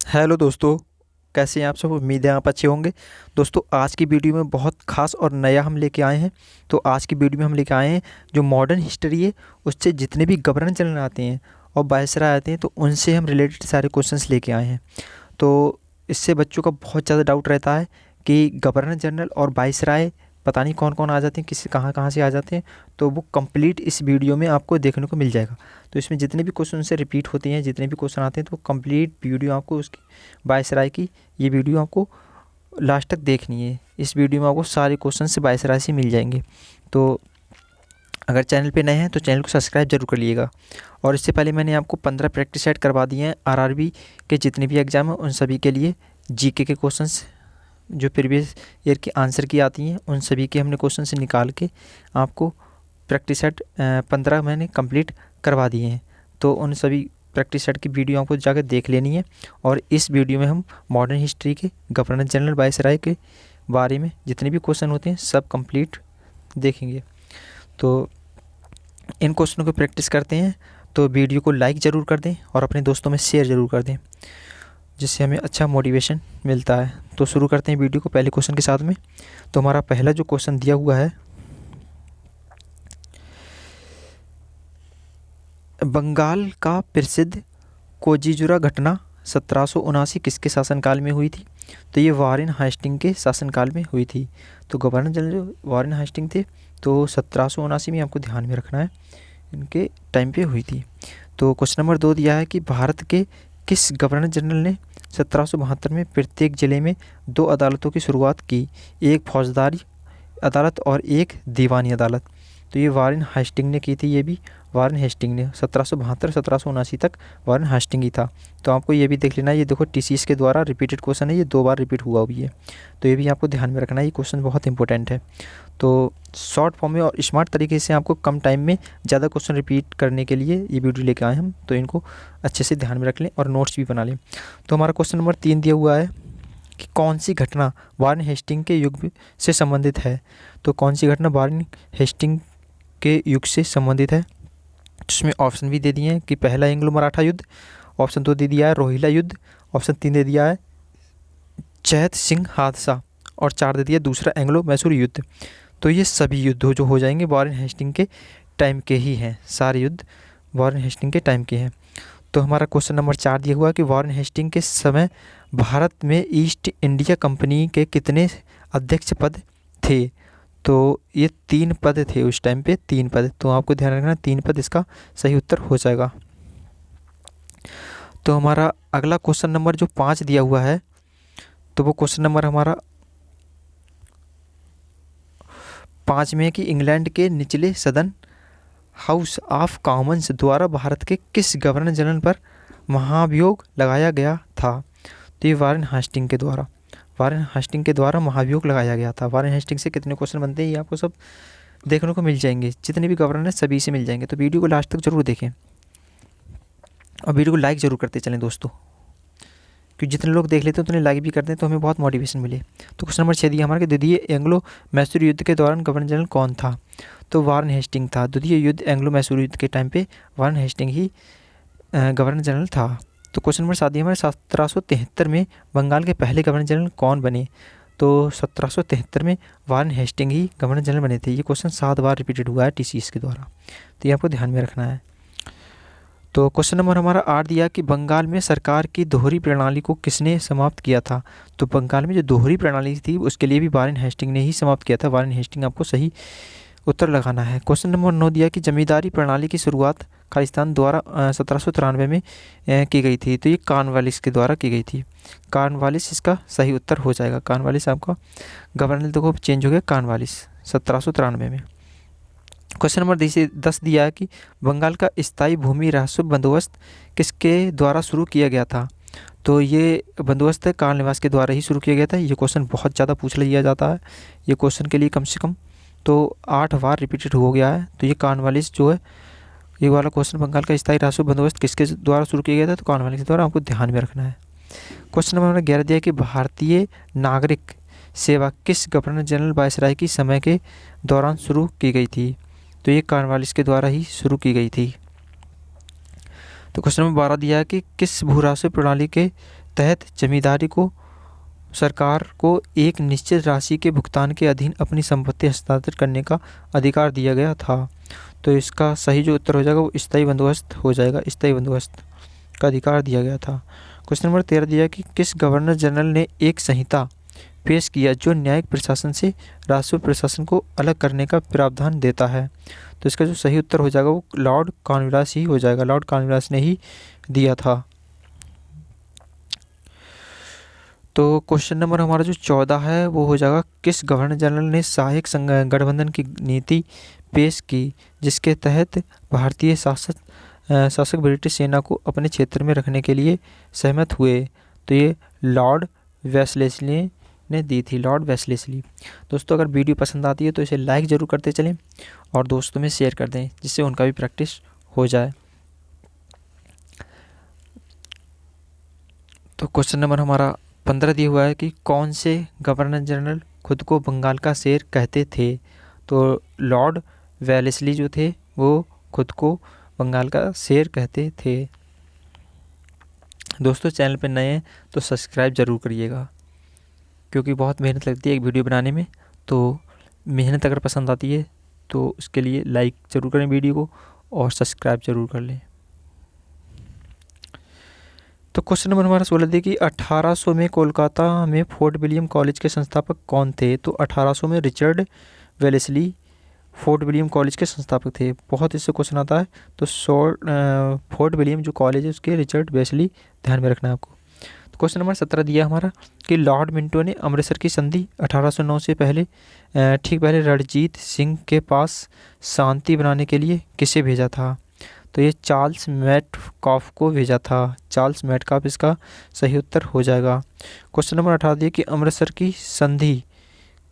Hello दोस्तों, कैसे हैं आप सब। उम्मीद है आप अच्छे होंगे। दोस्तों, आज की वीडियो में बहुत खास और नया हम लेके आए हैं। तो आज की वीडियो में हम लेके आए हैं जो मॉडर्न हिस्ट्री है उससे जितने भी गवर्नर जनरल आते हैं और वायसराय आते हैं तो उनसे हम रिलेटेड सारे क्वेश्चंस लेके आए हैं। तो इससे बच्चों का बहुत ज़्यादा डाउट रहता है कि गवर्नर जनरल और वायसराय पता नहीं कौन कौन आ जाते हैं, किसी कहाँ कहाँ से आ जाते हैं। तो वो कंप्लीट इस वीडियो में आपको देखने को मिल जाएगा। तो इसमें जितने भी क्वेश्चन से रिपीट होते हैं, जितने भी क्वेश्चन आते हैं, तो वो कंप्लीट वीडियो आपको उसकी वायसराय की ये वीडियो आपको लास्ट तक देखनी है। इस वीडियो में आपको सारे क्वेश्चन से वायसराय से मिल जाएंगे। तो अगर चैनल पे नए हैं तो चैनल को सब्सक्राइब जरूर कर लिएगा। और इससे पहले मैंने आपको 15 प्रैक्टिस सेट करवा दिए हैं आरआरबी के जितने भी एग्ज़ाम हैं उन सभी के लिए। जीके के क्वेश्चंस जो प्रीवियस ईयर के आंसर की आती हैं उन सभी के हमने क्वेश्चन से निकाल के आपको प्रैक्टिस सेट 15 मैंने कंप्लीट करवा दिए हैं। तो उन सभी प्रैक्टिस सेट की वीडियो आपको जाकर देख लेनी है। और इस वीडियो में हम मॉडर्न हिस्ट्री के गवर्नर जनरल वायसराय के बारे में जितने भी क्वेश्चन होते हैं सब कंप्लीट देखेंगे। तो इन क्वेश्चनों को प्रैक्टिस करते हैं। तो वीडियो को लाइक ज़रूर कर दें और अपने दोस्तों में शेयर ज़रूर कर दें, जिससे हमें अच्छा मोटिवेशन मिलता है। तो शुरू करते हैं वीडियो को पहले क्वेश्चन के साथ में। तो हमारा पहला जो क्वेश्चन दिया हुआ है, बंगाल का प्रसिद्ध कोजीजुरा घटना 1779 किसके शासनकाल में हुई थी। तो ये वारेन हास्टिंग के शासनकाल में हुई थी। तो गवर्नर जनरल जो वारेन हास्टिंग थे तो 1779 में आपको ध्यान में रखना है, इनके टाइम पे हुई थी। तो क्वेश्चन नंबर 2 दिया है कि भारत के किस गवर्नर जनरल ने 1772 में प्रत्येक ज़िले में 2 अदालतों की शुरुआत की, एक फौजदारी अदालत और एक दीवानी अदालत। तो ये वारेन हास्टिंग ने की थी। ये भी वारेन हेस्टिंग ने 1772-1779 तक वारेन हास्टिंग ही था। तो आपको ये भी देख लेना है। ये देखो टीसीएस के द्वारा रिपीटेड क्वेश्चन है, ये 2 बार रिपीट हुआ भी है। तो ये भी आपको ध्यान में रखना है, ये क्वेश्चन बहुत इंपॉर्टेंट है। तो शॉर्ट फॉर्म में और स्मार्ट तरीके से आपको कम टाइम में ज़्यादा क्वेश्चन रिपीट करने के लिए ये वीडियो लेके आए हम। तो इनको अच्छे से ध्यान में रख लें और नोट्स भी बना लें। तो हमारा क्वेश्चन नंबर 3 दिया हुआ है कि कौन सी घटना वारेन हेस्टिंग के युग से संबंधित है। तो कौन सी घटना वारेन हेस्टिंग के युग से संबंधित है। जिसमें ऑप्शन भी दे दिए हैं कि पहला एंग्लो मराठा युद्ध, ऑप्शन 2 दे दिया है रोहिला युद्ध, ऑप्शन 3 दे दिया है चैत सिंह हादसा, और 4 दे दिया दूसरा एंग्लो मैसूर युद्ध। तो ये सभी युद्ध जो हो जाएंगे वारेन हेस्टिंग के टाइम के ही हैं। सारे युद्ध वारेन हेस्टिंग के टाइम के हैं। तो हमारा क्वेश्चन नंबर 4 दिया हुआ कि वारेन हेस्टिंग के समय भारत में ईस्ट इंडिया कंपनी के कितने अध्यक्ष पद थे। तो ये 3 पद थे उस टाइम पे, 3 पद। तो आपको ध्यान रखना 3 पद इसका सही उत्तर हो जाएगा। तो हमारा अगला क्वेश्चन नंबर जो 5 दिया हुआ है, तो वो क्वेश्चन नंबर हमारा 5 में कि इंग्लैंड के निचले सदन हाउस ऑफ कॉमन्स द्वारा भारत के किस गवर्नर जनरल पर महाभियोग लगाया गया था। तो ये वारेन हास्टिंग के द्वारा, वारेन हास्टिंग के द्वारा महाभियोग लगाया गया था। वारेन हास्टिंग से कितने क्वेश्चन बनते हैं ये आपको सब देखने को मिल जाएंगे, जितने भी गवर्नर हैं सभी से मिल जाएंगे। तो वीडियो को लास्ट तक जरूर देखें और वीडियो को लाइक ज़रूर करते चलें दोस्तों, क्योंकि जितने लोग देख लेते हैं उतने लाइक भी करते हैं तो हमें बहुत मोटिवेशन मिले। तो क्वेश्चन नंबर 6 दिया हमारा कि द्वितीय एंग्लो मैसूर युद्ध के दौरान गवर्नर जनरल कौन था। तो वारेन हेस्टिंग था। द्वितीय युद्ध एंग्लो मैसूर युद्ध के टाइम पे वारेन हेस्टिंग ही गवर्नर जनरल था। तो क्वेश्चन नंबर 7 दिया हमारे 1773 में बंगाल के पहले गवर्नर जनरल कौन बने। तो 1773 में वारेन हेस्टिंग ही गवर्नर जनरल बने थे। ये क्वेश्चन 7 बार रिपीटेड हुआ है टीसीएस के द्वारा, तो ये आपको ध्यान में रखना है। तो क्वेश्चन नंबर हमारा 8 दिया कि बंगाल में सरकार की दोहरी प्रणाली को किसने समाप्त किया था। तो बंगाल में जो दोहरी प्रणाली थी उसके लिए भी वारेन हेस्टिंग ने ही समाप्त किया था। वारेन हेस्टिंग आपको सही उत्तर लगाना है। क्वेश्चन नंबर 9 दिया कि जमींदारी प्रणाली की शुरुआत खालिस्तान द्वारा 1793 में की गई थी। तो ये कॉर्नवालिस के द्वारा की गई थी। कॉर्नवालिस इसका सही उत्तर हो जाएगा। कॉर्नवालिस आपका गवर्नर देखो चेंज हो गया, कॉर्नवालिस 1793 में। क्वेश्चन नंबर 10 दिया है कि बंगाल का स्थायी भूमि राजस्व बंदोबस्त किसके द्वारा शुरू किया गया था। तो ये बंदोबस्त काल निवास के द्वारा ही शुरू किया गया था। ये क्वेश्चन बहुत ज़्यादा पूछ लिया जाता है। ये क्वेश्चन के लिए कम से कम तो 8 बार रिपीटेड हो गया है। तो ये कॉर्नवालिस जो है, ये वाला क्वेश्चन बंगाल का स्थायी राजस्व बंदोबस्त किसके द्वारा शुरू किया गया था। तो कॉर्नवालिस के द्वारा आपको ध्यान में रखना है। क्वेश्चन नंबर 11 दिया कि भारतीय नागरिक सेवा किस गवर्नर जनरल वायसराय की समय के दौरान शुरू की गई थी। तो ये कॉर्नवालिस के द्वारा ही शुरू की गई थी। तो क्वेश्चन नंबर 12 दिया है कि किस भू राजस्व प्रणाली के तहत जमींदारी को सरकार को एक निश्चित राशि के भुगतान के अधीन अपनी संपत्ति हस्तांतरित करने का अधिकार दिया गया था। तो इसका सही जो उत्तर हो जाएगा वो स्थायी बंदोबस्त हो जाएगा, स्थायी बंदोबस्त का अधिकार दिया गया था। क्वेश्चन नंबर 13 दिया कि किस गवर्नर जनरल ने एक संहिता पेश किया जो न्यायिक प्रशासन से राजस्व प्रशासन को अलग करने का प्रावधान देता है। तो इसका जो सही उत्तर हो जाएगा वो लॉर्ड कॉर्नवालिस ही हो जाएगा, लॉर्ड कॉर्नवालिस ने ही दिया था। तो क्वेश्चन नंबर हमारा जो 14 है वो हो जाएगा किस गवर्नर जनरल ने सहायक गठबंधन की नीति पेश की जिसके तहत भारतीय शासक ब्रिटिश सेना को अपने क्षेत्र में रखने के लिए सहमत हुए। तो ये लॉर्ड वेल्लेस्ली ने दी थी, लॉर्ड वेल्लेस्ली। दोस्तों अगर वीडियो पसंद आती है तो इसे लाइक ज़रूर करते चलें और दोस्तों में शेयर कर दें जिससे उनका भी प्रैक्टिस हो जाए। तो क्वेश्चन नंबर हमारा 15 दिया हुआ है कि कौन से गवर्नर जनरल खुद को बंगाल का शेर कहते थे। तो लॉर्ड वेल्लेस्ली जो थे वो खुद को बंगाल का शेर कहते थे। दोस्तों चैनल पर नए हैं तो सब्सक्राइब ज़रूर करिएगा क्योंकि बहुत मेहनत लगती है एक वीडियो बनाने में। तो मेहनत अगर पसंद आती है तो उसके लिए लाइक ज़रूर करें वीडियो को और सब्सक्राइब ज़रूर कर लें। तो क्वेश्चन नंबर हमारा 16 देखिए 1800 में कोलकाता में फोर्ट विलियम कॉलेज के संस्थापक कौन थे। तो 1800 में Richard Wellesley fort William college के संस्थापक थे। बहुत इससे क्वेश्चन आता है तो फोर्ट विलियम जो कॉलेज है उसके रिचर्ड वेलेस्ली ध्यान में रखना है आपको। तो क्वेश्चन नंबर 17 दिया हमारा कि लॉर्ड मिंटो ने अमृतसर की संधि 1809 से पहले ठीक पहले रणजीत सिंह के पास शांति बनाने के लिए किसे भेजा था। तो ये चार्ल्स मेटकाफ को भेजा था, चार्ल्स मेटकाफ इसका सही उत्तर हो जाएगा। क्वेश्चन नंबर 18 दिया कि अमृतसर की संधि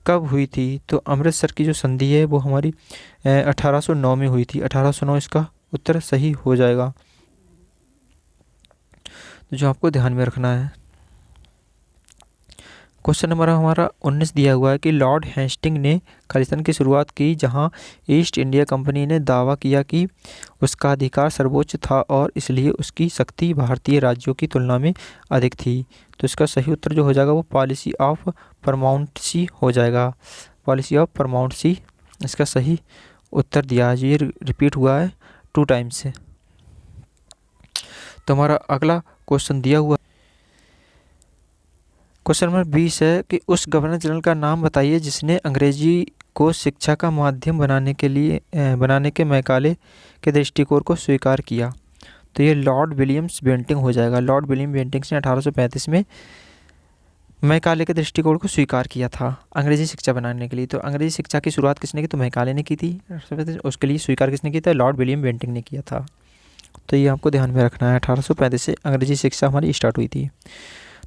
कब हुई थी। तो अमृतसर की जो संधि है वो हमारी 1809 में हुई थी, 1809 इसका उत्तर सही हो जाएगा। तो जो आपको ध्यान में रखना है। क्वेश्चन नंबर हमारा 19 दिया हुआ है कि लॉर्ड हेस्टिंग ने खालिस्तान की शुरुआत की जहां ईस्ट इंडिया कंपनी ने दावा किया कि उसका अधिकार सर्वोच्च था और इसलिए उसकी शक्ति भारतीय राज्यों की तुलना में अधिक थी। तो इसका सही उत्तर जो हो जाएगा वो पॉलिसी ऑफ परमाउंटसी हो जाएगा, पॉलिसी ऑफ परमाउंटसी इसका सही उत्तर दिया है। ये रिपीट हुआ है 2 टाइम्स से। तो हमारा अगला क्वेश्चन दिया हुआ क्वेश्चन नंबर 20 है कि उस गवर्नर जनरल का नाम बताइए जिसने अंग्रेजी को शिक्षा का माध्यम बनाने के मैकाले के दृष्टिकोण को स्वीकार किया। तो ये लॉर्ड विलियम्स बेंटिंग हो जाएगा। लॉर्ड विलियम बेंटिंग्स ने 1835 में मैकाले के दृष्टिकोण को स्वीकार किया था अंग्रेजी शिक्षा बनाने के लिए। तो अंग्रेजी शिक्षा की शुरुआत किसने की, तो मैकाले ने की थी। उसके लिए स्वीकार किसने किया था, लॉर्ड विलियम बेंटिंग ने किया था। तो ये आपको ध्यान में रखना है। 1835 से अंग्रेजी शिक्षा हमारी स्टार्ट हुई थी।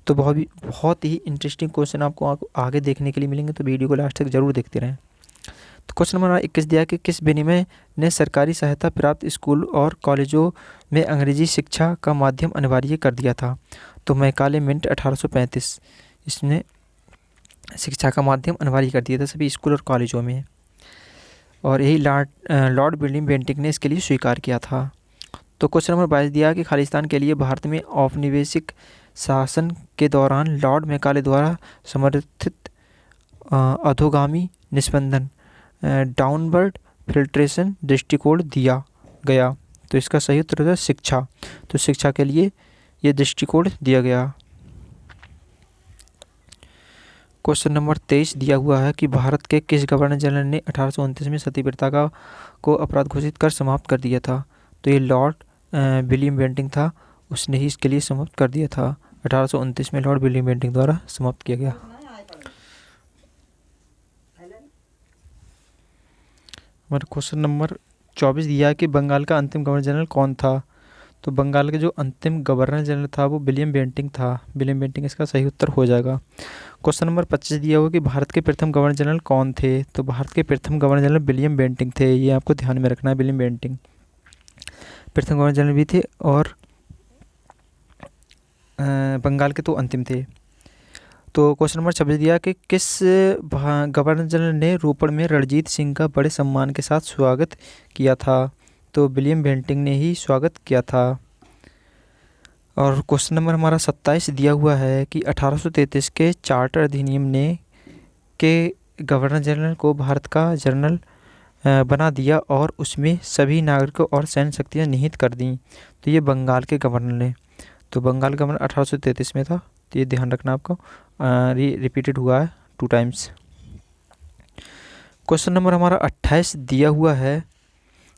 तो बहुत ही इंटरेस्टिंग क्वेश्चन आपको आगे देखने के लिए मिलेंगे, तो वीडियो को लास्ट तक जरूर देखते रहें। तो क्वेश्चन नंबर 21 दिया कि किस विनिमय ने सरकारी सहायता प्राप्त स्कूल और कॉलेजों में अंग्रेजी शिक्षा का माध्यम अनिवार्य कर दिया था। तो मैकाले मिंट 1835 इसने शिक्षा का माध्यम अनिवार्य कर दिया था सभी स्कूल और कॉलेजों में, और यही लॉर्ड विलियम बेंटिंग ने इसके लिए स्वीकार किया था। तो क्वेश्चन नंबर 22 दिया कि खालिस्तान के लिए भारत में औपनिवेशिक शासन के दौरान लॉर्ड मैकाले द्वारा समर्थित अधोगामी निस्पंदन डाउनवर्ड फिल्ट्रेशन दृष्टिकोण दिया गया। तो इसका सही उत्तर है शिक्षा। तो शिक्षा के लिए ये दृष्टिकोण दिया गया। क्वेश्चन नंबर 23 दिया हुआ है कि भारत के किस गवर्नर जनरल ने 1829 में सती प्रथा को अपराध घोषित कर समाप्त कर दिया था। तो ये लॉर्ड विलियम बेंटिंग था, उसने ही इसके लिए समाप्त कर दिया था। 1829 में लॉर्ड विलियम बेंटिंग द्वारा समाप्त किया गया। हमारा क्वेश्चन नंबर 24 दिया है कि बंगाल का अंतिम गवर्नर जनरल कौन था। तो बंगाल का जो अंतिम गवर्नर जनरल था वो विलियम बेंटिंग था। विलियम बेंटिंग इसका सही उत्तर हो जाएगा। क्वेश्चन नंबर 25 दिया हुआ कि भारत के प्रथम गवर्नर जनरल कौन थे। तो भारत के प्रथम गवर्नर जनरल विलियम बेंटिंग थे। ये आपको ध्यान में रखना है, विलियम बेंटिंग प्रथम गवर्नर जनरल भी थे और बंगाल के तो अंतिम थे। तो क्वेश्चन नंबर 26 दिया कि किस गवर्नर जनरल ने रोपड़ में रणजीत सिंह का बड़े सम्मान के साथ स्वागत किया था। तो विलियम बेंटिंग ने ही स्वागत किया था। और क्वेश्चन नंबर हमारा 27 दिया हुआ है कि 1833 के चार्टर अधिनियम ने के गवर्नर जनरल को भारत का जनरल बना दिया और उसमें सभी नागरिकों और सैन्य शक्तियाँ निहित कर दी। तो ये बंगाल के गवर्नर ने, तो बंगाल का गवर्नर 1833 में था, तो ये ध्यान रखना आपको, रिपीटेड हुआ है 2 टाइम्स। क्वेश्चन नंबर हमारा 28 दिया हुआ है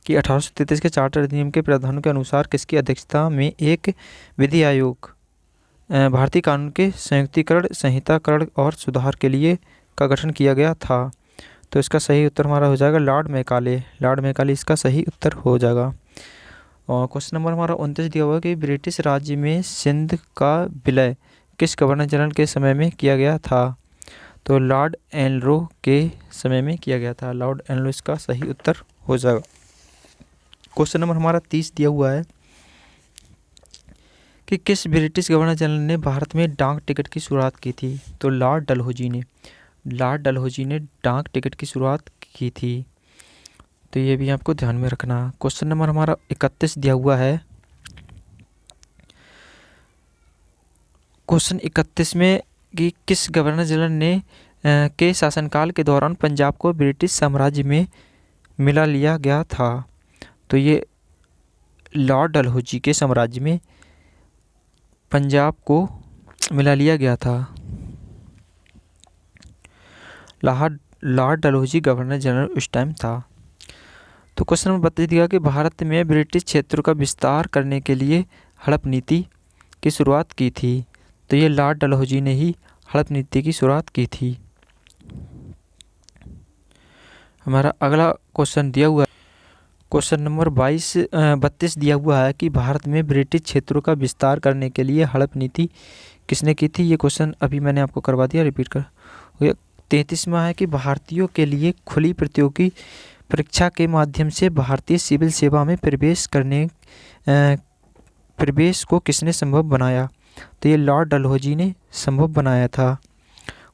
कि 1833 के चार्टर अधिनियम के प्रावधानों के अनुसार किसकी अध्यक्षता में एक विधि आयोग भारतीय कानून के संयुक्तिकरण, संहिताकरण और सुधार के लिए का गठन किया गया था। तो इसका सही उत्तर हमारा हो जाएगा लॉर्ड मैकाले। लॉर्ड मैकाले इसका सही उत्तर हो जाएगा। और क्वेश्चन नंबर हमारा 29 दिया हुआ है कि ब्रिटिश राज्य में सिंध का विलय किस गवर्नर जनरल के समय में किया गया था। तो लॉर्ड एनरो के समय में किया गया था। लॉर्ड एनरो इसका सही उत्तर हो जाएगा। क्वेश्चन नंबर हमारा 30 दिया हुआ है कि किस ब्रिटिश गवर्नर जनरल ने भारत में डाक टिकट की शुरुआत की थी। तो लॉर्ड डलहौजी ने, लॉर्ड डलहौजी ने डाक टिकट की शुरुआत की थी। तो ये भी आपको ध्यान में रखना। क्वेश्चन नंबर हमारा 31 दिया हुआ है। क्वेश्चन 31 में कि किस गवर्नर जनरल ने के शासनकाल के दौरान पंजाब को ब्रिटिश साम्राज्य में मिला लिया गया था। तो ये लॉर्ड डलहौजी के साम्राज्य में पंजाब को मिला लिया गया था। लॉर्ड डलहौजी गवर्नर जनरल उस टाइम था। तो क्वेश्चन नंबर 32 दिया कि भारत में ब्रिटिश क्षेत्रों का विस्तार करने के लिए हड़प नीति की शुरुआत की थी। तो ये लॉर्ड डलहौजी ने ही हड़प नीति की शुरुआत की थी। हमारा अगला क्वेश्चन दिया हुआ है, क्वेश्चन नंबर 32 दिया हुआ है कि भारत में ब्रिटिश क्षेत्रों का विस्तार करने के लिए हड़प नीति किसने की थी। ये क्वेश्चन अभी मैंने आपको करवा दिया, रिपीट कर। 33वां है कि भारतीयों के लिए खुली प्रतियोगी परीक्षा के माध्यम से भारतीय सिविल सेवा में प्रवेश को किसने संभव बनाया। तो ये लॉर्ड डलहौजी ने संभव बनाया था।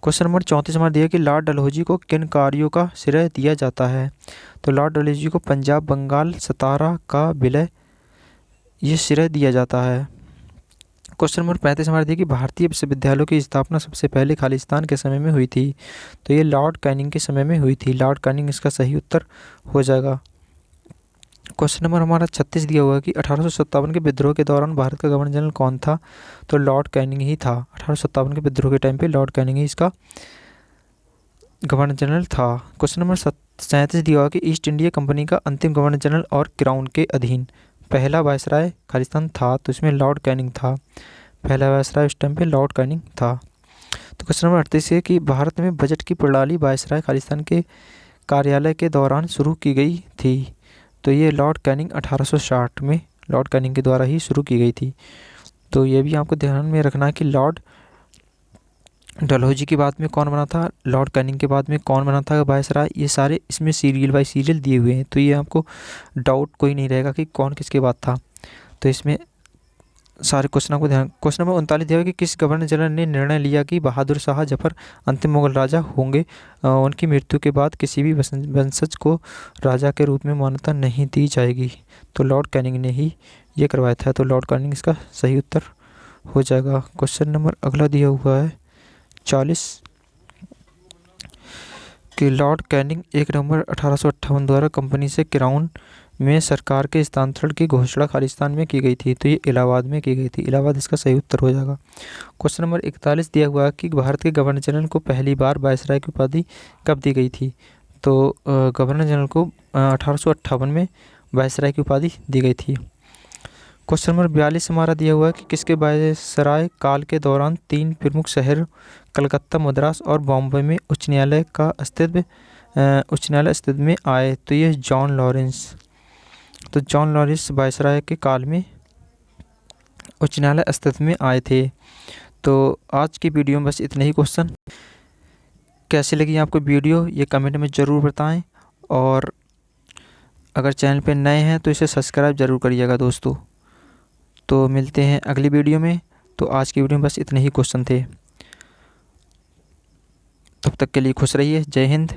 क्वेश्चन नंबर 34 हमारा दिया कि लॉर्ड डलहौजी को किन कार्यों का श्रेय दिया जाता है। तो लॉर्ड डलहौजी को पंजाब, बंगाल, सतारा का विलय ये श्रेय दिया जाता है। क्वेश्चन नंबर 35 हमारा दिया कि भारतीय विश्वविद्यालयों की स्थापना सबसे पहले खालिस्तान के समय में हुई थी। तो ये लॉर्ड कैनिंग के समय में हुई थी। लॉर्ड कैनिंग इसका सही उत्तर हो जाएगा। क्वेश्चन नंबर हमारा 36 दिया हुआ है कि 1857 के विद्रोह के दौरान भारत का गवर्नर जनरल कौन था। तो लॉर्ड कैनिंग ही था। 1857 के विद्रोह के टाइम पे लॉर्ड कैनिंग ही इसका गवर्नर जनरल था। क्वेश्चन नंबर 37 दिया हुआ कि ईस्ट इंडिया कंपनी का अंतिम गवर्नर जनरल और क्राउन के अधीन पहला वायसराय खालिस्तान था। तो इसमें लॉर्ड कैनिंग था। पहला वायसराय उस टाइम पे लॉर्ड कैनिंग था। तो क्वेश्चन नंबर 38 है कि भारत में बजट की प्रणाली वायसराय खालिस्तान के कार्यालय के दौरान शुरू की गई थी। तो ये लॉर्ड कैनिंग 1860 में लॉर्ड कैनिंग के द्वारा ही शुरू की गई थी। तो ये भी आपको ध्यान में रखना है कि लॉर्ड डलहौजी के बाद में कौन बना था, लॉर्ड कैनिंग के बाद में कौन बना था वायसराय, ये सारे इसमें सीरियल बाय सीरियल दिए हुए हैं। तो ये आपको डाउट कोई नहीं रहेगा कि कौन किसके बाद था। तो इसमें सारे क्वेश्चनों को ध्यान। क्वेश्चन नंबर 39 दिया कि किस गवर्नर जनरल ने निर्णय लिया कि बहादुर शाह जफर अंतिम मुगल राजा होंगे, उनकी मृत्यु के बाद किसी भी वंशज को राजा के रूप में मान्यता नहीं दी जाएगी। तो लॉर्ड कैनिंग ने ही ये करवाया था। तो लॉर्ड कैनिंग इसका सही उत्तर हो जाएगा। क्वेश्चन नंबर अगला दिया हुआ है 40 कि लॉर्ड कैनिंग 1 नवंबर 1858 द्वारा कंपनी से क्राउन में सरकार के स्थानांतरण की घोषणा खालिस्तान में की गई थी। तो ये इलाहाबाद में की गई थी। इलाहाबाद इसका सही उत्तर हो जाएगा। क्वेश्चन नंबर 41 दिया हुआ है कि भारत के गवर्नर जनरल को पहली बार वायसराय की उपाधि कब दी गई थी। तो गवर्नर जनरल को 1858 में वायसराय की उपाधि दी गई थी। क्वेश्चन नंबर 42 हमारा दिया हुआ है कि किसके वायसराय काल के दौरान 3 प्रमुख शहर कलकत्ता, मद्रास और बॉम्बे में उच्च न्यायालय अस्तित्व में आए। तो ये जॉन लॉरेंस, तो जॉन लॉरेंस वायसराय के काल में उच्च न्यायालय अस्तित्व में आए थे। तो आज की वीडियो में बस इतने ही क्वेश्चन। कैसी लगी आपको वीडियो ये कमेंट में ज़रूर बताएं, और अगर चैनल पे नए हैं तो इसे सब्सक्राइब ज़रूर करिएगा दोस्तों। तो मिलते हैं अगली वीडियो में। तो आज की वीडियो में बस इतने ही क्वेश्चन थे। तब तक के लिए खुश रहिए। जय हिंद।